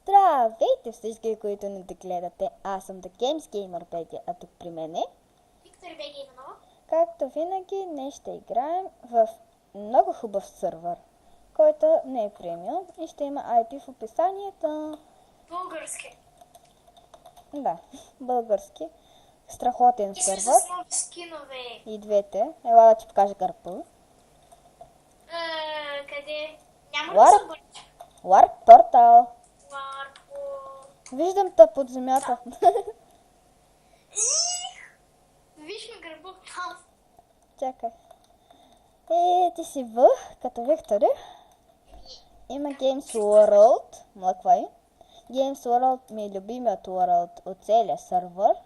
Здравейте всички, които ни да гледате. Аз съм The Games Gamer BG, а тук при мен е Виктор БГ Иванова. Както винаги, днес ще играем в много хубав сървър, който не е премиум и ще има IP в описанието. Български. Да, български. Страхотен И сме сървър. с нови скинове. И двете. Ела да ти покажа гърба. Къде? Няма да се бъде. Warp Portal. Марко. Виждам те под земята. Виж ми гърба там. Чакай. Ти си като Виктори. Има Games World. Млъквай. Games World ми е любимият World от целия сървър.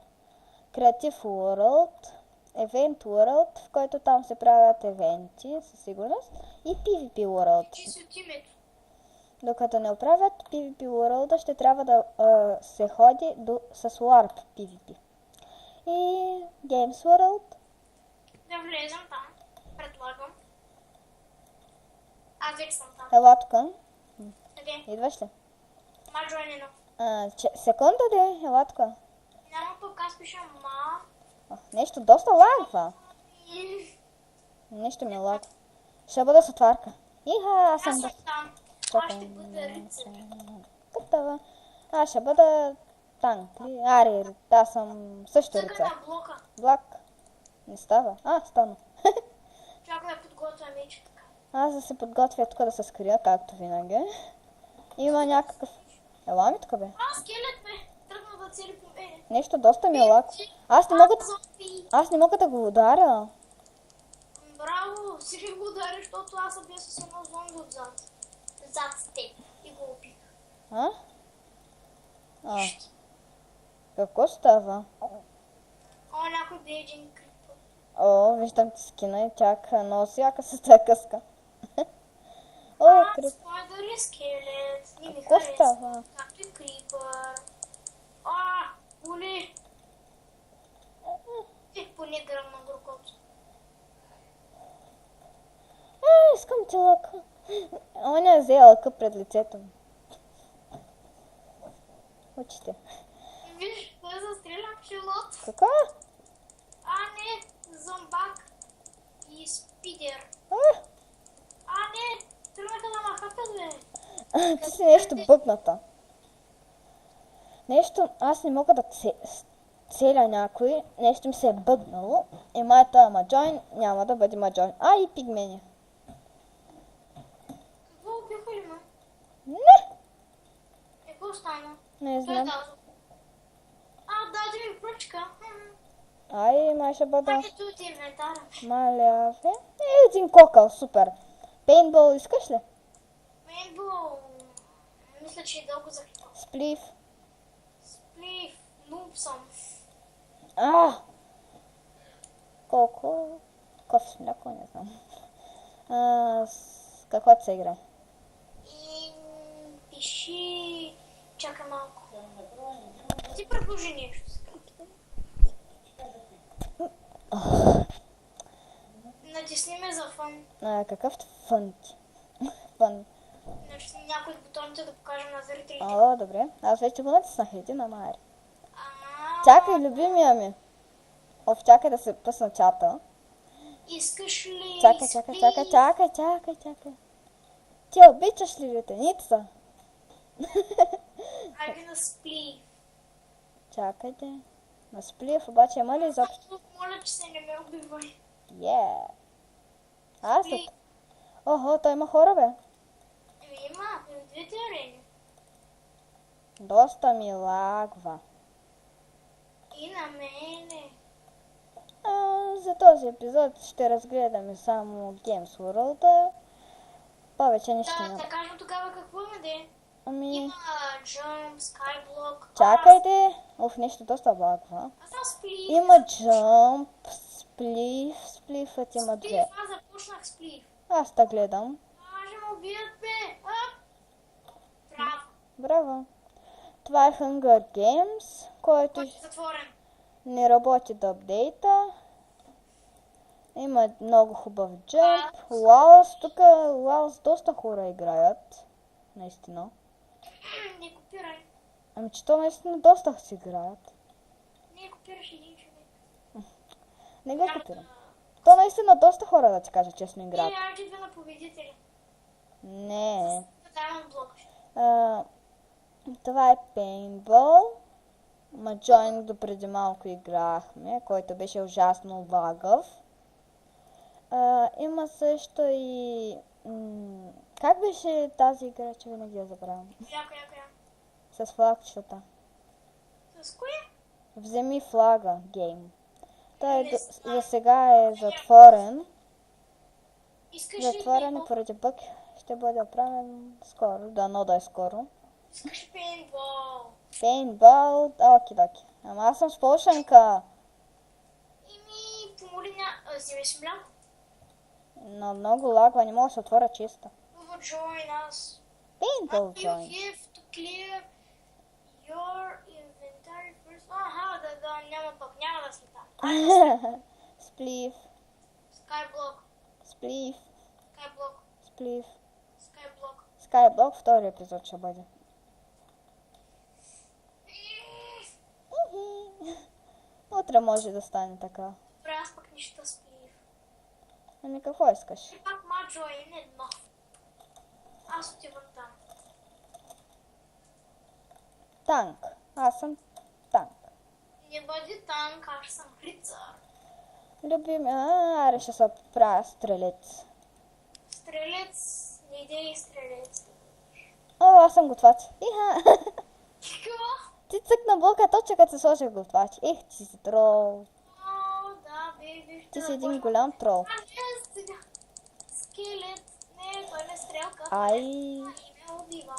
Creative World. Event World, в който там се правят евенти, със сигурност. И PvP World. Ти си от името. Докато не оправят PvP World, ще трябва да се ходи с Warp PvP. И Games World. Да влезем там. Предлагам. Аз вече съм там. Ела тук. Къде? Идваш ли? Маджойнено. Секунда де, ела тук. Няма тук, аз пиша ма. Нещо доста лагва. Нещо ми лагва. Ще бъда с отварка. Иха, аз съм Аз съм там. Аз ще бъда рицар. Готова. Аз ще бъда танк. Ари, аз съм също Цъка рицар. на блока. Влак. Не става. Стана. Чакай да подготвя мече така. Аз да се подготвя тук да се скрия, както винаги. Има някакъв... Ела ми тук бе. Скелет ме. Тръгна да цели по мене. Нещо доста ми лак. Аз не мога да го ударя. Браво, си го удари, защото аз съм бил с едно зомби отзад. Зад теб и го убих. Какво става? Някой бе един крипър. Виждам ти скина и тяк носи яка с тази къска. Крип. Спайдър и скелет. Не ми Какво харесва. става? Както и крипър. Боли. Поне гръмна горкото. Искам ти лъка. Оня е взе лъка пред лицето ми. Очите. Виж, той застреля пчелот. Какво? Не, зомбак и спидер. Не, тръгнаха да махатят, бе. Ти си нещо бъгната. Нещо, аз не мога да целя някой, нещо ми се е бъгнало. И моята маджойн няма да бъде маджойн. И пигмени. Какво убиха ли ме? Не, Какво стана? не знам. Даде ми пръчка. Май ще бъда Ето от инвентара. маляве. Един кокъл, супер. Пейнтбол искаш ли? Мейнбол. Мисля, че е дълго захлипал. Сплив. Сплив. Нуб съм. Колко? Кофе с мляко, не знам. Каква се игра? И пиши... Чакай малко. Ти предложи нещо. Натисни ме за фън. Какъв фън ти? Фън. Натисни някой от бутоните да покажем на зрителите. Добре. Аз вече го натиснах един, ама ари. Чакай, любимия ми. Чакай да се пусна чата. Искаш ли... Чакай. Ти обичаш ли летеница? Айде на спли. Чакайте. На сплив, обаче има ли изобщо? Моля, че се не ме убивай. Аз той има хора, бе. Има, в двете арени. Доста ми лагва. И на мене. За този епизод ще разгледаме само Games World. Повече нищо няма. Да кажем тогава какво има, де? Има Jump, Skyblock. Чакайте. Нещо доста лагва. Аз съм Сплив. Има Jump, Spliff. Spliffът има две. Аз започнах Сплив. Аз да гледам. Ще ме убият, бе. Браво. Това е Hunger Games, който затворен. не работи до апдейта. Има много хубав джамп. Тук доста хора играят. Наистина. Не копирай. Ами че то наистина доста си играят. Не, копираш един човек. Не го копирам. То наистина доста хора, да ти кажа честно, играят. Аз идва на победители. Не. Diamond блок. Това е пейнтбол. Маджойнг до преди малко играхме, който беше ужасно лагав. Има също и... как беше тази игра, че винаги я забравям? Коя? С флагчета. С кое? Вземи флага, гейм. Той за сега е затворен. Искаш ли Затворен и пейнтбол? поради бък ще бъде оправен скоро. Дано да е скоро. Искаш пейнтбол? Пейнтбол, оки-доки. Ама аз съм с полшенка. Помоли вземеш мляко? Но много лагва, не мога да се отворя чисто. Join us. Пейнтбол You join. have to clear your inventory first. Да, няма да сме там. Сплив, Skyblock, сплив, Skyblock, сплив. Skyblock. Скайблок, втори епизод ще бъде. Утре може да стане така. Добре, аз пък нищо сплив. Ами какво искаш? И пак ма join едно. Аз отивам там. Танк. Аз съм танк. Не бъди танк, аз съм рицар. Любим... Аре ще се правя стрелец. Стрелец, не идей стрелец. О, аз съм готвач. Иха! Какво? Ти цъкна блока точно като се сложих готвач. Ех, ти си трол. О, да, бе, Ти си един голям трол. Скелет. Не, той не стрелка. Ай. И ме убива.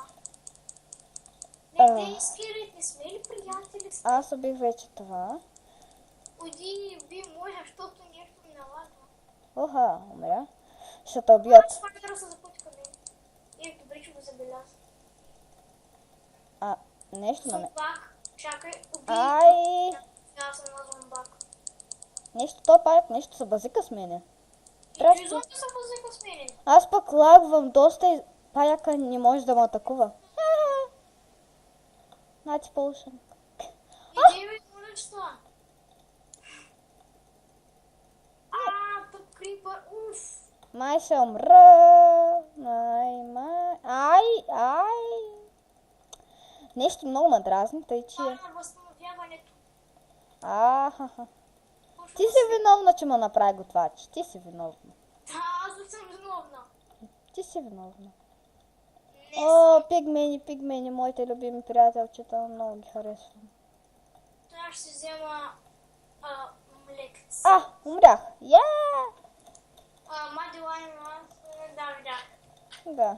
Не, те скелет, не сме ли приятели? Аз убих вече това. Оди и уби моя, защото нещо ми налага. Оха, умря. Ще те убият. Спайдера се запути към мен. Добре, че го забеляза. Нещо на мен. Зомбак. Чакай, уби. Ай! Аз съм на зомбак. Нещо то пак, нещо се базика с мене. И Просто- той зомби се възика с мене. Аз пък лагвам доста и паяка не може да ме атакува. Нати полшен. Иди ми уличта. Тук крипър. Уф. Май ще умра. Ай. Нещо много ме дразни, тъй че... Това на възстановяването. Ахаха. Ти си виновна, че ме направи готвач. Ти си виновна. Да, аз съм виновна. Ти си виновна. Не О, пигмени, моите любими приятелчета, много ги харесвам. Аз ще взема млекец. Умрях. Мади лайм, да. Да.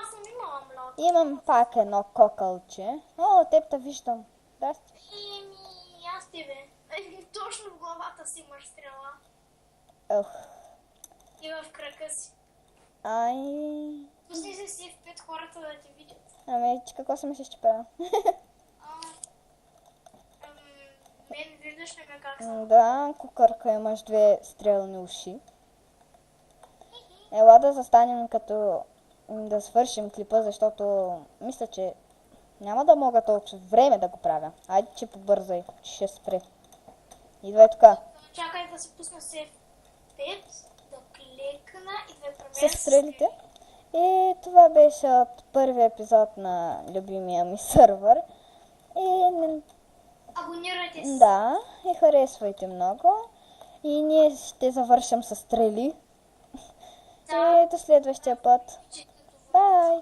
Аз съм имала мляко. Имам пак едно кокълче. О, теб те виждам. Здрасти. Аз тебе. Точно в главата си имаш стрела. Ох. И в крака си. Ай. Пусни се си в 5 хората да те видят. Ами, че какво се мислиш, че правя? Мен виждаш ли ме как съм? Да, кукърка, имаш две стрелни уши. Ела да застанем като да свършим клипа, защото мисля, че няма да мога толкова време да го правя. Айде, че побързай, че ще спре. Идвай тук. Чакай да се пусна се в 5, да кликна и да С премеря стрелите. И това беше от първия епизод на любимия ми сървър. И Абонирайте се. да, и харесвайте много. И ние ще завършим с стрели. Да. И до следващия път. Бай!